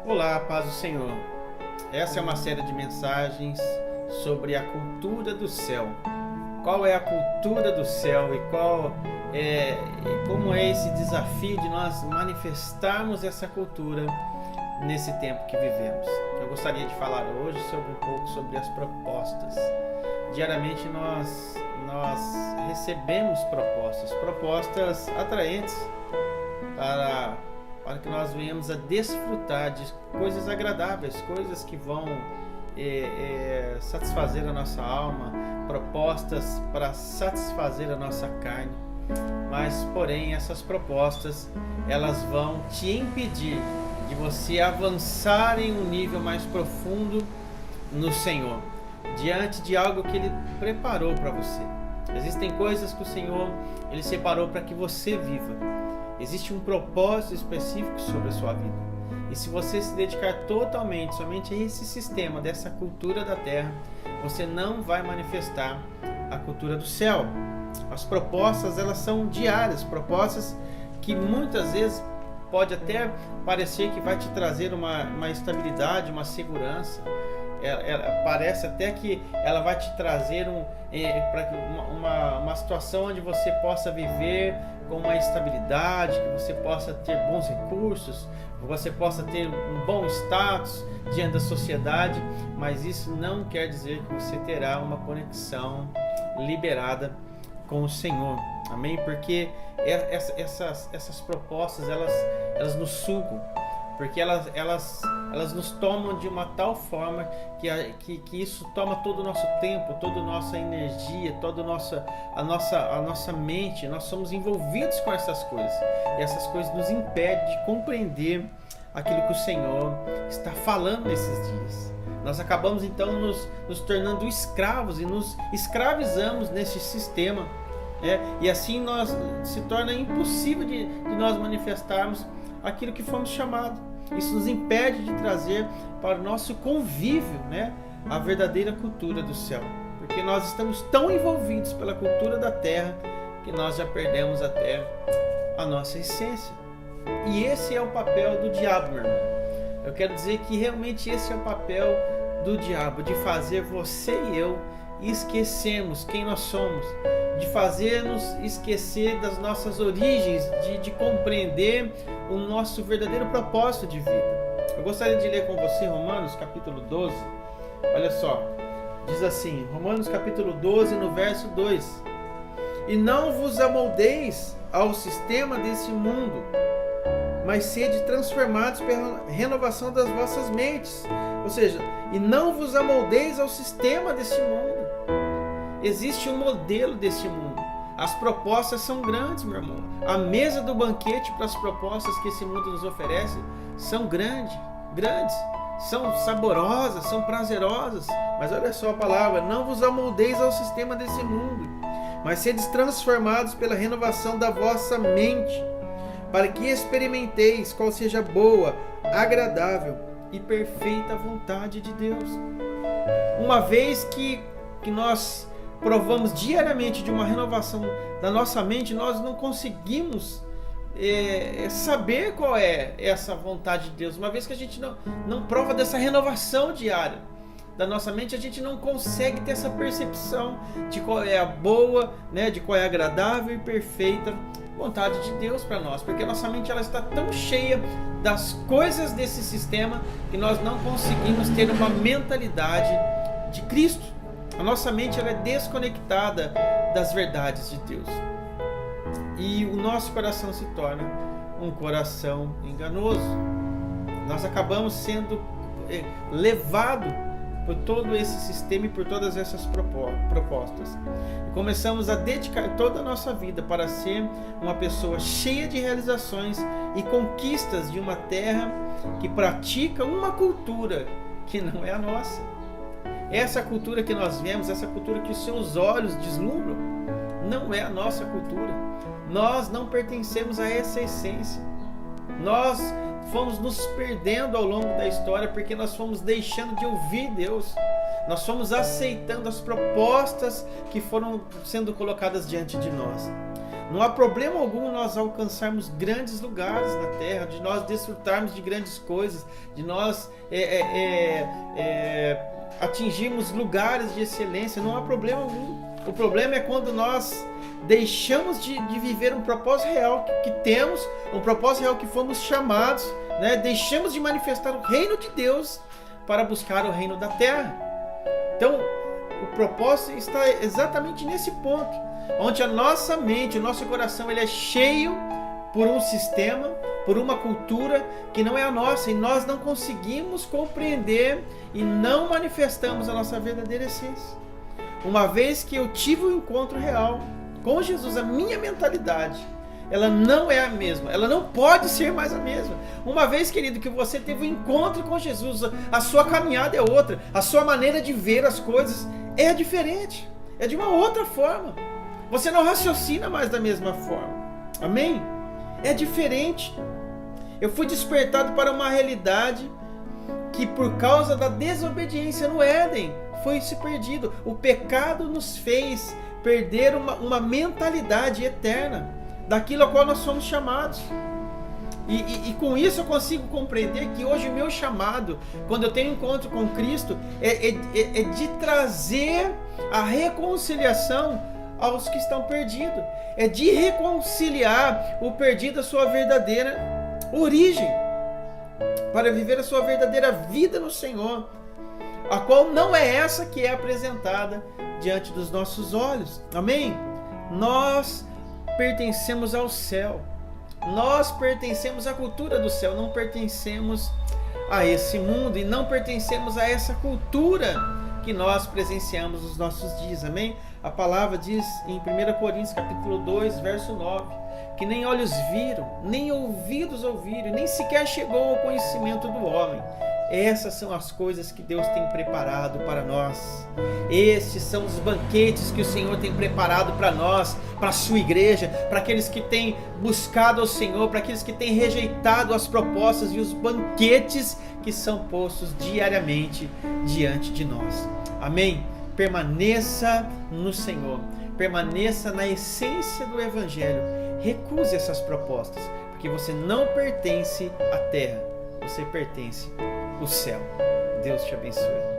Olá, paz do Senhor. Essa é uma série de mensagens sobre a cultura do céu. Qual é a cultura do céu e como é esse desafio de nós manifestarmos essa cultura nesse tempo que vivemos. Eu gostaria de falar hoje um pouco sobre as propostas. Diariamente nós recebemos propostas atraentes para que nós venhamos a desfrutar de coisas agradáveis, coisas que vão satisfazer a nossa alma, propostas para satisfazer a nossa carne. Mas, porém, essas propostas, elas vão te impedir de você avançar em um nível mais profundo no Senhor, diante de algo que Ele preparou para você. Existem coisas que o Senhor Ele separou para que você viva. Existe um propósito específico sobre a sua vida. E se você se dedicar somente a esse sistema, dessa cultura da terra, você não vai manifestar a cultura do céu. As propostas, elas são diárias, propostas que muitas vezes pode até parecer que vai te trazer uma estabilidade, uma segurança. Parece até que ela vai te trazer uma situação onde você possa viver com uma estabilidade, que você possa ter bons recursos, que você possa ter um bom status diante da sociedade, mas isso não quer dizer que você terá uma conexão liberada com o Senhor. Amém? Porque essas propostas, elas nos sugam, porque elas nos tomam de uma tal forma que isso toma todo o nosso tempo, toda a nossa energia, toda a nossa mente. Nós somos envolvidos com essas coisas, e essas coisas nos impedem de compreender aquilo que o Senhor está falando nesses dias. Nós acabamos então nos tornando escravos e nos escravizamos nesse sistema, e assim se torna impossível de nós manifestarmos aquilo que fomos chamados. Isso nos impede de trazer para o nosso convívio, a verdadeira cultura do céu, porque nós estamos tão envolvidos pela cultura da terra que nós já perdemos até a nossa essência. E esse é o papel do diabo, meu irmão. Eu quero dizer que realmente esse é o papel do diabo, de fazer você e eu esquecermos quem nós somos, de fazer-nos esquecer das nossas origens, de compreender o nosso verdadeiro propósito de vida. Eu gostaria de ler com você Romanos capítulo 12. Olha só, diz assim, Romanos capítulo 12, no verso 2: E não vos amoldeis ao sistema desse mundo, mas sede transformados pela renovação das vossas mentes. Ou seja, e não vos amoldeis ao sistema desse mundo. Existe um modelo desse mundo. As propostas são grandes, meu irmão. A mesa do banquete para as propostas que esse mundo nos oferece são grandes, são saborosas, são prazerosas. Mas olha só a palavra: não vos amoldeis ao sistema desse mundo, mas sedes transformados pela renovação da vossa mente, para que experimenteis qual seja a boa, agradável e perfeita vontade de Deus. Uma vez que nós provamos diariamente de uma renovação da nossa mente, nós não conseguimos saber qual é essa vontade de Deus. Uma vez que a gente não prova dessa renovação diária da nossa mente, a gente não consegue ter essa percepção de qual é a boa, de qual é a agradável e perfeita vontade de Deus para nós, porque a nossa mente ela está tão cheia das coisas desse sistema que nós não conseguimos ter uma mentalidade de Cristo. A nossa mente ela é desconectada das verdades de Deus, e o nosso coração se torna um coração enganoso. Nós acabamos sendo levados por todo esse sistema e por todas essas propostas, e começamos a dedicar toda a nossa vida para ser uma pessoa cheia de realizações e conquistas de uma terra que pratica uma cultura que não é a nossa. Essa cultura que nós vemos, essa cultura que os seus olhos deslumbram, não é a nossa cultura. Nós não pertencemos a essa essência. Nós fomos nos perdendo ao longo da história porque nós fomos deixando de ouvir Deus. Nós fomos aceitando as propostas que foram sendo colocadas diante de nós. Não há problema algum nós alcançarmos grandes lugares na terra, de nós desfrutarmos de grandes coisas, de nós atingirmos lugares de excelência. Não há problema algum. O problema é quando nós deixamos de viver um propósito real que temos, um propósito real que fomos chamados, né? Deixamos de manifestar o reino de Deus para buscar o reino da terra. Então, o propósito está exatamente nesse ponto, onde a nossa mente, o nosso coração, ele é cheio por um sistema, por uma cultura que não é a nossa, e nós não conseguimos compreender e não manifestamos a nossa verdadeira essência. Uma vez que eu tive um encontro real com Jesus, a minha mentalidade, ela não é a mesma, ela não pode ser mais a mesma. Uma vez, querido, que você teve um encontro com Jesus, a sua caminhada é outra, a sua maneira de ver as coisas é diferente, é de uma outra forma. Você não raciocina mais da mesma forma, amém? É diferente. Eu fui despertado para uma realidade que, por causa da desobediência no Éden, foi se perdido. O pecado nos fez perder uma mentalidade eterna daquilo a qual nós somos chamados. E com isso eu consigo compreender que hoje o meu chamado, quando eu tenho encontro com Cristo, é de trazer a reconciliação aos que estão perdidos. É de reconciliar o perdido à sua verdadeira origem, para viver a sua verdadeira vida no Senhor, a qual não é essa que é apresentada diante dos nossos olhos. Amém? Nós pertencemos ao céu. Nós pertencemos à cultura do céu, não pertencemos a esse mundo e não pertencemos a essa cultura que nós presenciamos nos nossos dias. Amém? A palavra diz em 1 Coríntios capítulo 2, verso 9, que nem olhos viram, nem ouvidos ouviram, nem sequer chegou ao conhecimento do homem. Essas são as coisas que Deus tem preparado para nós. Estes são os banquetes que o Senhor tem preparado para nós, para a sua igreja, para aqueles que têm buscado ao Senhor, para aqueles que têm rejeitado as propostas e os banquetes que são postos diariamente diante de nós. Amém? Permaneça no Senhor, permaneça na essência do Evangelho. Recuse essas propostas, porque você não pertence à terra, você pertence ao céu. Deus te abençoe.